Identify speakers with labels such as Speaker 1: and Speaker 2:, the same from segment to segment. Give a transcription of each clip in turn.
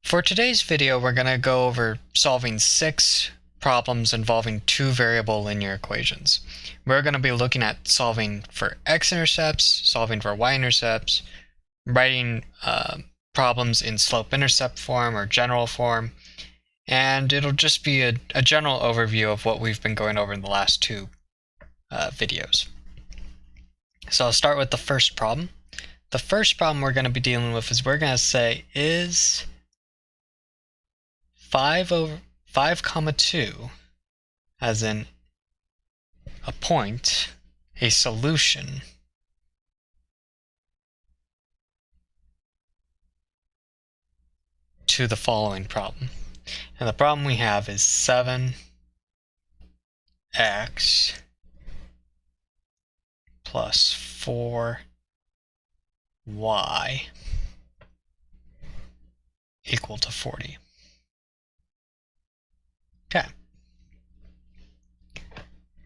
Speaker 1: For today's video, we're going to go over solving 6 problems involving 2 variable linear equations. We're going to be looking at solving for x-intercepts, solving for y-intercepts, writing problems in slope-intercept form or general form, and it'll just be a general overview of what we've been going over in the last 2 videos. So I'll start with the first problem. The first problem we're going to be dealing with is we're going to say, is 5 comma 2, as in a point, a solution to the following problem. And the problem we have is 7x plus 4y equal to 40. Okay.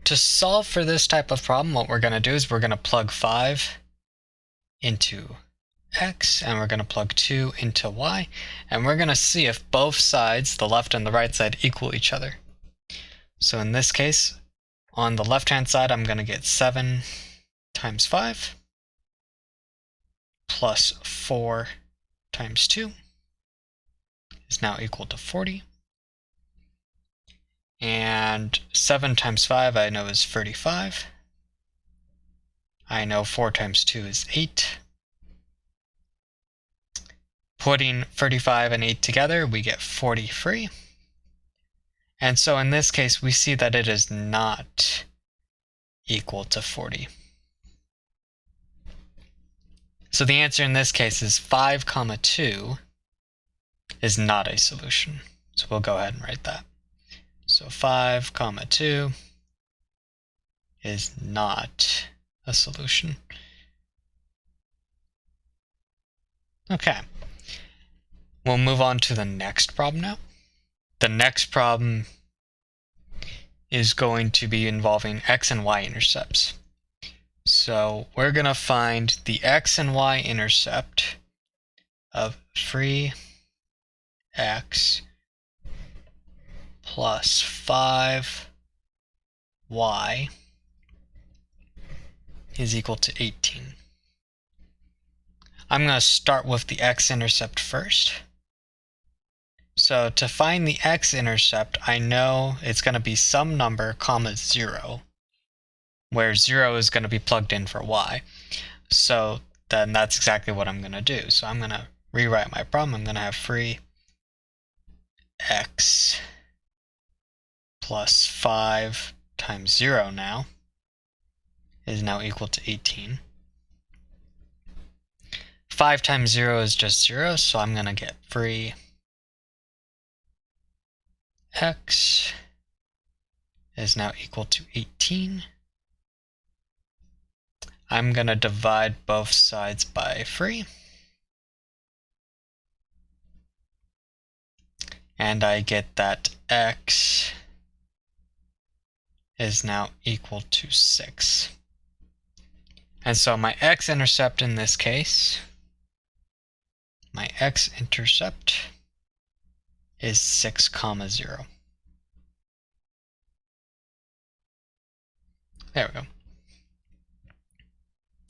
Speaker 1: To solve for this type of problem, what we're going to do is we're going to plug 5 into x, and we're going to plug 2 into y, and we're going to see if both sides, the left and the right side, equal each other. So in this case, on the left-hand side, I'm going to get 7 times 5 plus 4 times 2 is now equal to 40. And 7 times 5 I know is 35. I know 4 times 2 is 8. Putting 35 and 8 together, we get 43. And so in this case, we see that it is not equal to 40. So the answer in this case is 5 comma 2 is not a solution. So we'll go ahead and write that. So 5 comma 2 is not a solution. Okay. We'll move on to the next problem now. The next problem is going to be involving x and y intercepts. So we're going to find the x and y intercept of 3x plus 5y is equal to 18. I'm going to start with the x-intercept first. So to find the x-intercept, I know it's going to be some number comma 0, where 0 is going to be plugged in for y. So then that's exactly what I'm going to do. So I'm going to rewrite my problem. I'm going to have 3x plus 5 times 0 now is now equal to 18. 5 times 0 is just 0, so I'm going to get 3x is now equal to 18. I'm going to divide both sides by 3. And I get that x is now equal to 6. And so my x-intercept in this case, my x-intercept is 6 comma 0. There we go.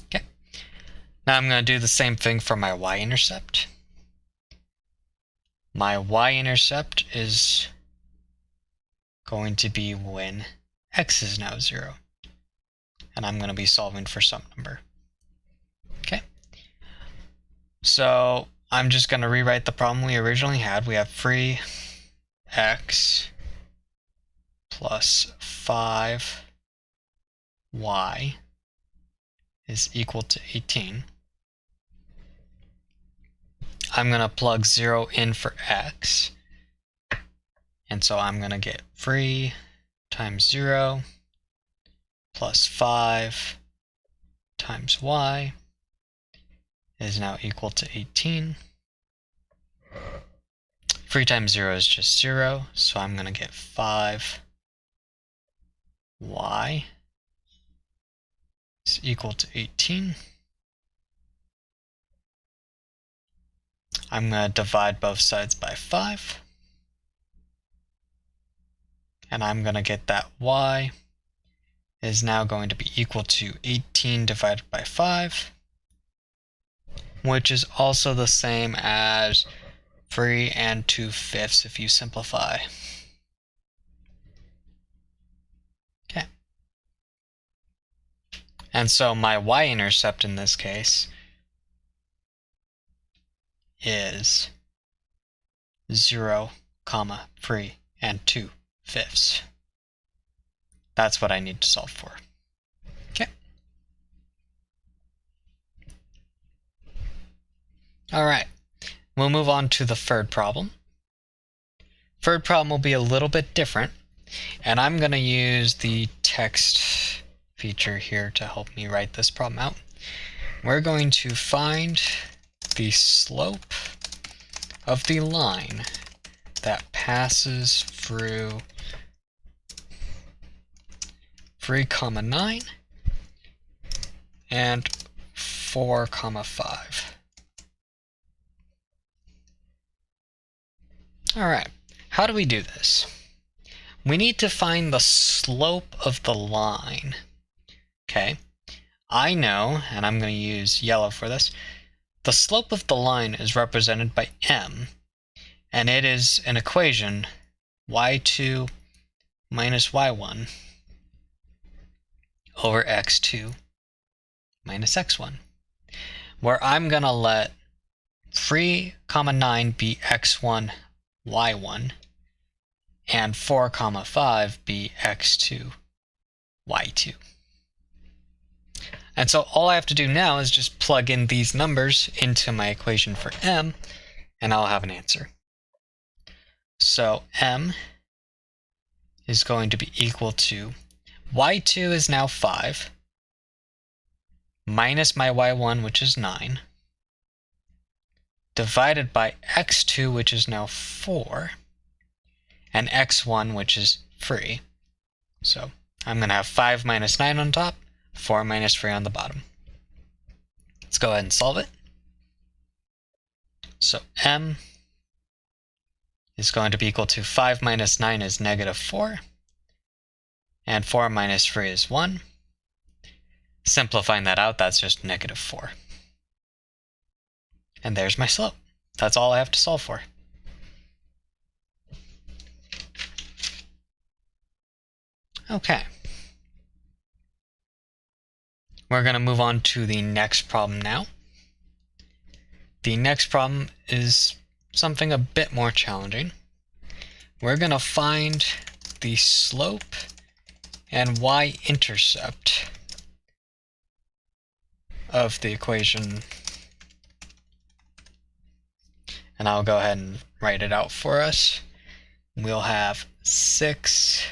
Speaker 1: Okay. Now I'm going to do the same thing for my y-intercept. My y-intercept is going to be when x is now 0. And I'm going to be solving for some number. Okay. So I'm just going to rewrite the problem we originally had. We have 3x plus 5y is equal to 18. I'm going to plug 0 in for x. And so I'm going to get 3 times 0 plus 5 times y is now equal to 18. 3 times 0 is just 0, so I'm going to get 5y is equal to 18. I'm going to divide both sides by 5. And I'm going to get that y is now going to be equal to 18 divided by 5, which is also the same as 3 2/5 if you simplify. Okay. And so my y-intercept in this case is 0, 3 2/5. That's what I need to solve for. Okay. All right. We'll move on to the third problem. Third problem will be a little bit different, and I'm going to use the text feature here to help me write this problem out. We're going to find the slope of the line that passes through 3, 9 and 4, 5. All right, how do we do this? We need to find the slope of the line. Okay, I know, and I'm going to use yellow for this, the slope of the line is represented by m, and it is an equation y2 minus y1 over x2 minus x1, where I'm going to let 3, 9 be x1, y1, and 4, 5 be x2, y2. And so all I have to do now is just plug in these numbers into my equation for m, and I'll have an answer. So m is going to be equal to y2 is now 5, minus my y1, which is 9, divided by x2, which is now 4, and x1, which is 3. So I'm going to have 5 minus 9 on top, 4 minus 3 on the bottom. Let's go ahead and solve it. So m is going to be equal to 5 minus 9 is negative 4, and 4 minus 3 is 1. Simplifying that out, that's just negative 4. And there's my slope. That's all I have to solve for. Okay. We're going to move on to the next problem now. The next problem is something a bit more challenging. We're going to find the slope and y-intercept of the equation. And I'll go ahead and write it out for us. We'll have 6x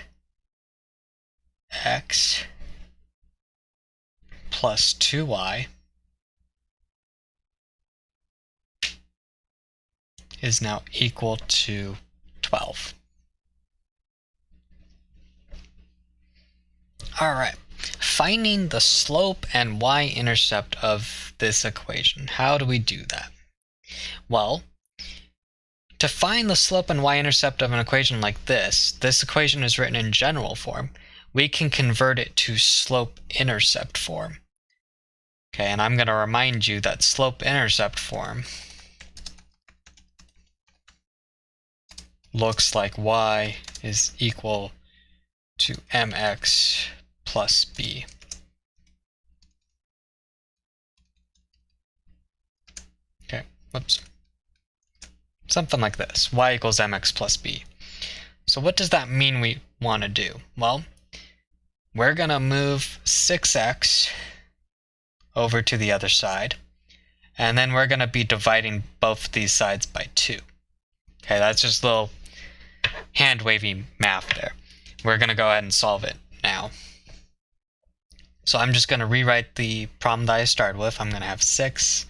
Speaker 1: plus 2y is now equal to 12. All right, finding the slope and y-intercept of this equation. How do we do that? Well, to find the slope and y-intercept of an equation like this equation is written in general form. We can convert it to slope-intercept form. Okay, and I'm going to remind you that slope-intercept form looks like y is equal to mx plus b. Okay, whoops. Something like this, y equals mx plus b. So what does that mean we want to do? Well, we're going to move 6x over to the other side, and then we're going to be dividing both these sides by 2. Okay, that's just a little hand-wavy math there. We're going to go ahead and solve it now. So I'm just going to rewrite the problem that I started with. I'm going to have 6x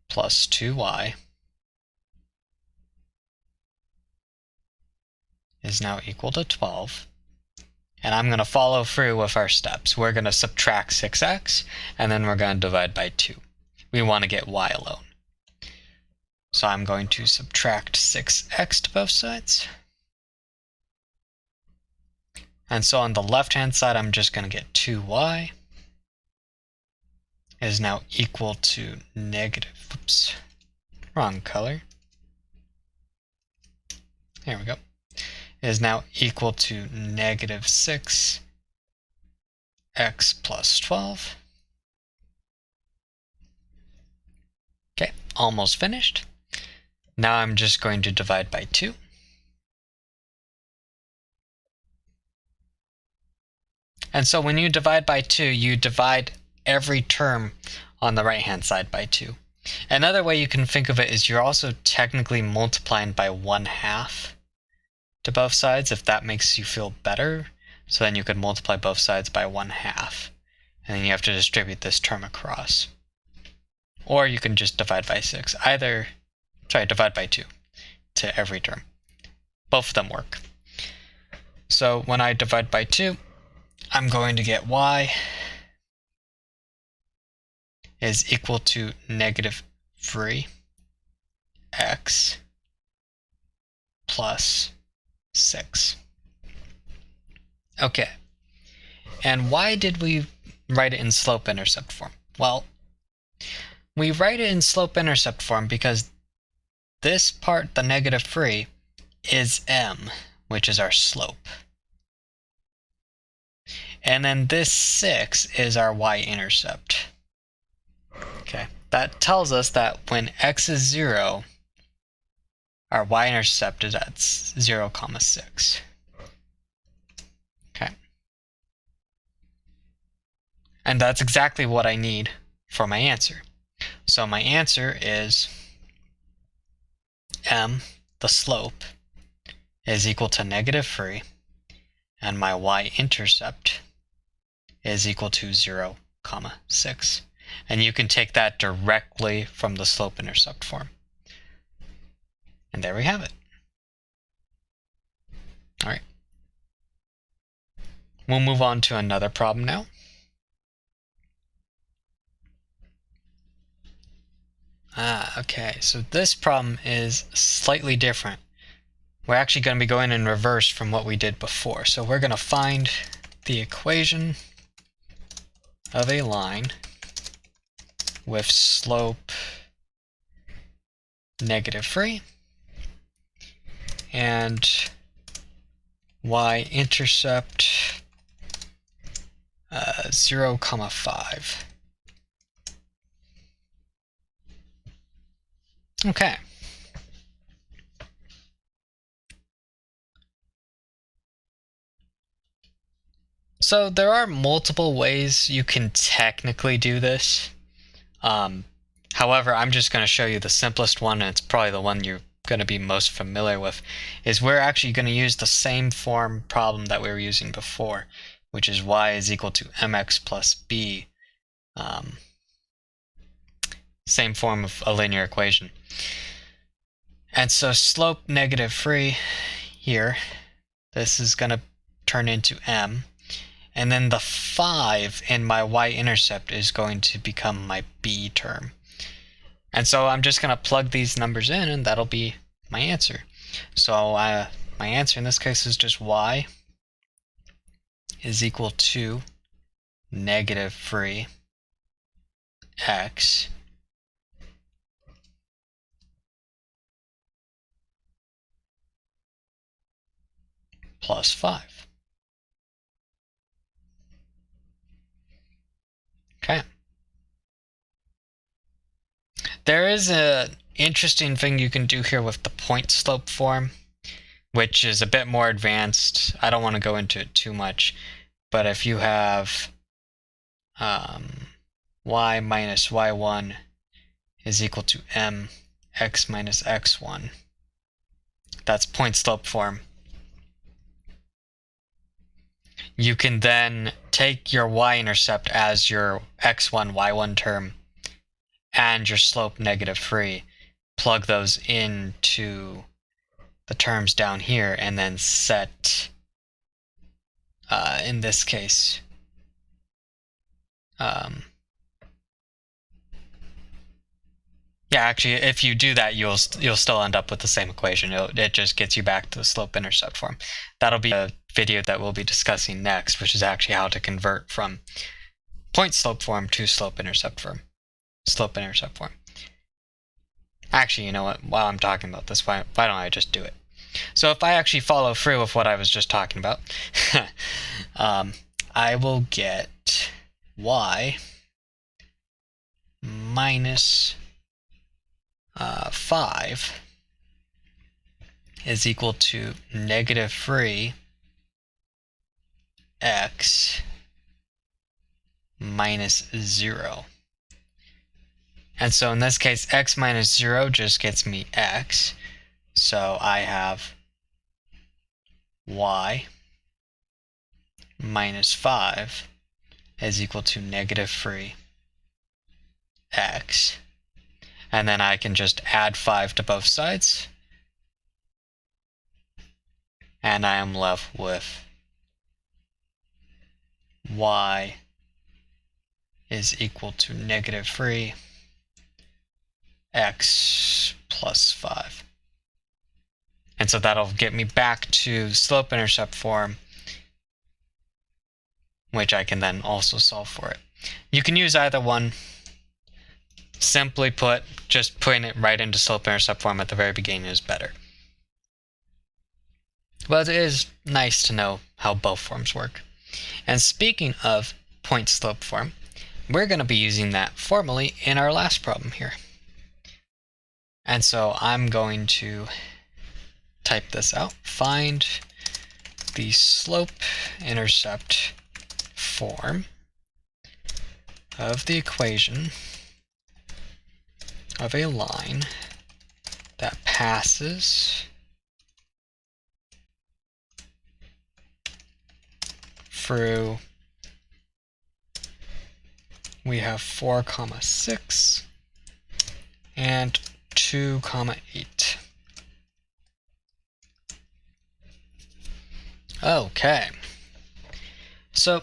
Speaker 1: plus 2y is now equal to 12. And I'm going to follow through with our steps. We're going to subtract 6x, and then we're going to divide by 2. we want to get y alone. So I'm going to subtract 6x to both sides. And so on the left-hand side, I'm just going to get 2y is now equal to negative, oops, wrong color. There we go. Is now equal to negative 6x plus 12. Okay, almost finished. Now I'm just going to divide by 2. And so when you divide by 2, you divide every term on the right-hand side by 2. Another way you can think of it is you're also technically multiplying by 1/2 to both sides, if that makes you feel better. So then you could multiply both sides by 1/2. And then you have to distribute this term across. Or you can just divide by 6. Divide by 2 to every term. Both of them work. So when I divide by 2, I'm going to get y is equal to negative 3x plus 6. Okay. And why did we write it in slope-intercept form? Well, we write it in slope-intercept form because this part, the negative 3, is m, which is our slope. And then this 6 is our y-intercept. Okay, that tells us that when x is 0, our y-intercept is at 0, 6. Okay. And that's exactly what I need for my answer. So my answer is m, the slope, is equal to negative 3, and my y-intercept is equal to 0, 6. And you can take that directly from the slope-intercept form. And there we have it. All right. We'll move on to another problem now. Okay, so this problem is slightly different. We're actually going to be going in reverse from what we did before. So we're going to find the equation of a line with slope negative 3 and y-intercept 0, 5. Okay. So there are multiple ways you can technically do this. However, I'm just going to show you the simplest one, and it's probably the one you're going to be most familiar with, is we're actually going to use the same form problem that we were using before, which is y is equal to mx plus b. Same form of a linear equation. And so slope negative 3 here, this is going to turn into m. And then the 5 in my y-intercept is going to become my b term. And so I'm just going to plug these numbers in, and that'll be my answer. So my answer in this case is just y is equal to negative 3 x plus 5. Okay. There is an interesting thing you can do here with the point slope form, which is a bit more advanced. I don't want to go into it too much, but if you have y minus y1 is equal to m x minus x1, that's point slope form. You can then take your y-intercept as your x1, y1 term and your slope negative 3, plug those into the terms down here, and then set, in this case, Yeah, actually, if you do that, you'll still end up with the same equation. It just gets you back to the slope-intercept form. That'll be a video that we'll be discussing next, which is actually how to convert from point-slope form to slope-intercept form. Slope-intercept form. Actually, you know what? While I'm talking about this, why don't I just do it? So if I actually follow through with what I was just talking about, I will get y minus 5 is equal to negative 3 x minus 0. And so in this case, x minus 0 just gets me x. So I have y minus 5 is equal to negative 3 x. And then I can just add 5 to both sides. And I am left with y is equal to negative 3 x plus 5. And so that'll get me back to slope-intercept form, which I can then also solve for it. You can use either one. Simply put, just putting it right into slope-intercept form at the very beginning is better. But it is nice to know how both forms work. And speaking of point-slope form, we're going to be using that formally in our last problem here. And so I'm going to type this out. Find the slope-intercept form of the equation of a line that passes through, we have 4, 6 and 2, 8. Okay. So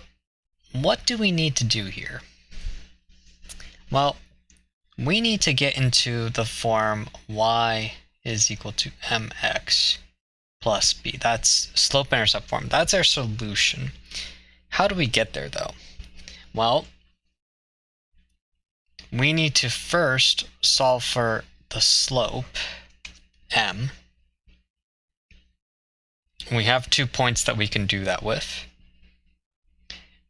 Speaker 1: what do we need to do here? Well, we need to get into the form y is equal to mx plus b. That's slope-intercept form. That's our solution. How do we get there, though? Well, we need to first solve for the slope, m. We have 2 points that we can do that with.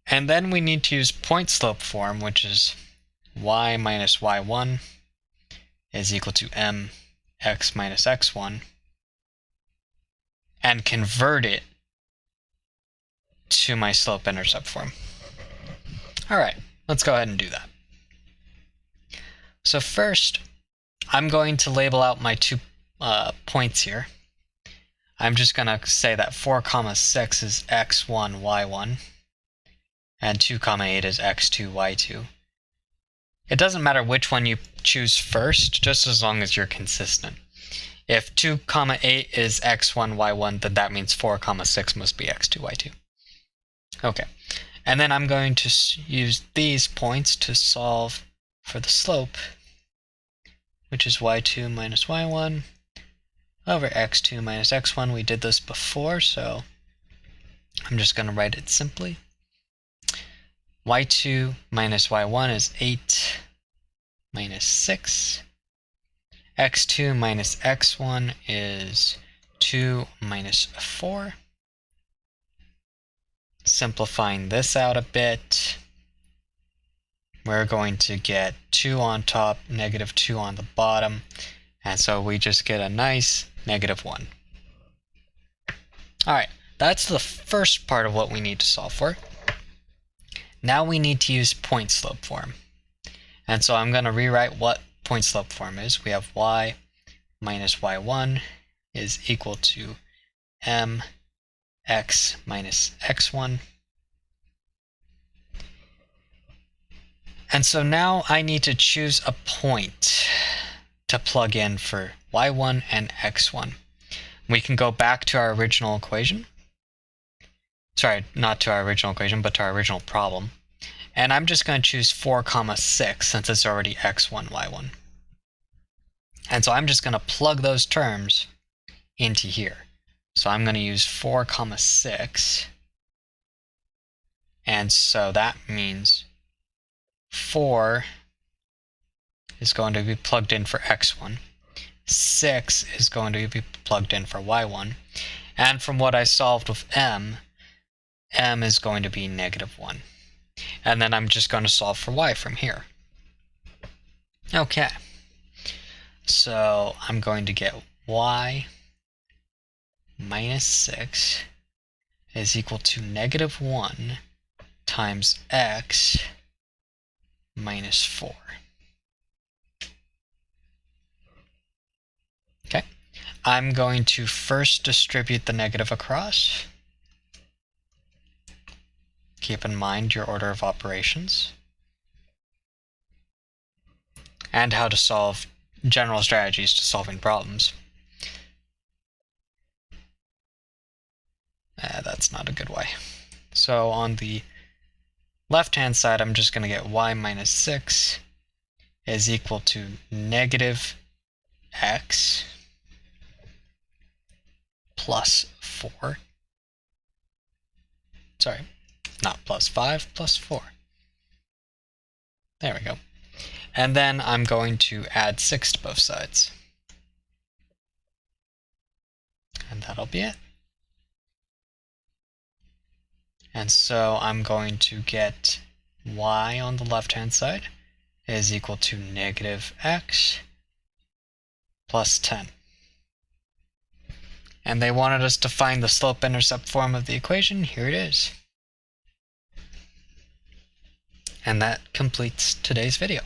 Speaker 1: And then we need to use point-slope form, which is y minus y1 is equal to mx minus x1, and convert it to my slope-intercept form. All right, let's go ahead and do that. So first, I'm going to label out my 2 points here. I'm just going to say that 4, 6 is x1, y1, and 2, 8 is x2, y2. It doesn't matter which one you choose first, just as long as you're consistent. If 2, 8 is x1, y1, then that means 4, 6 must be x2, y2. Okay, and then I'm going to use these points to solve for the slope, which is y2 minus y1 over x2 minus x1. We did this before, so I'm just going to write it simply. y2 minus y1 is 8 minus 6. x2 minus x1 is 2 minus 4. Simplifying this out a bit, we're going to get 2 on top, negative 2 on the bottom, and so we just get a nice negative 1. All right, that's the first part of what we need to solve for. Now we need to use point-slope form. And so I'm going to rewrite what point-slope form is. We have y minus y1 is equal to mx minus x1. And so now I need to choose a point to plug in for y1 and x1. We can go back to our original equation. Sorry, not to our original equation, but to our original problem. And I'm just going to choose 4, 6 since it's already x1, y1. And so I'm just going to plug those terms into here. So I'm going to use 4, 6. And so that means 4 is going to be plugged in for x1. 6 is going to be plugged in for y1. And from what I solved with m is going to be -1. And then I'm just going to solve for y from here. Okay. So I'm going to get y minus 6 is equal to -1 times x minus 4. Okay. I'm going to first distribute the negative across. Keep in mind your order of operations and how to solve general strategies to solving problems. That's not a good way. So on the left-hand side, I'm just going to get y minus 6 is equal to -x plus 4. Sorry, not plus 5, plus 4. There we go. And then I'm going to add 6 to both sides. And that'll be it. And so I'm going to get y on the left-hand side is equal to -x plus 10. And they wanted us to find the slope-intercept form of the equation. Here it is. And that completes today's video.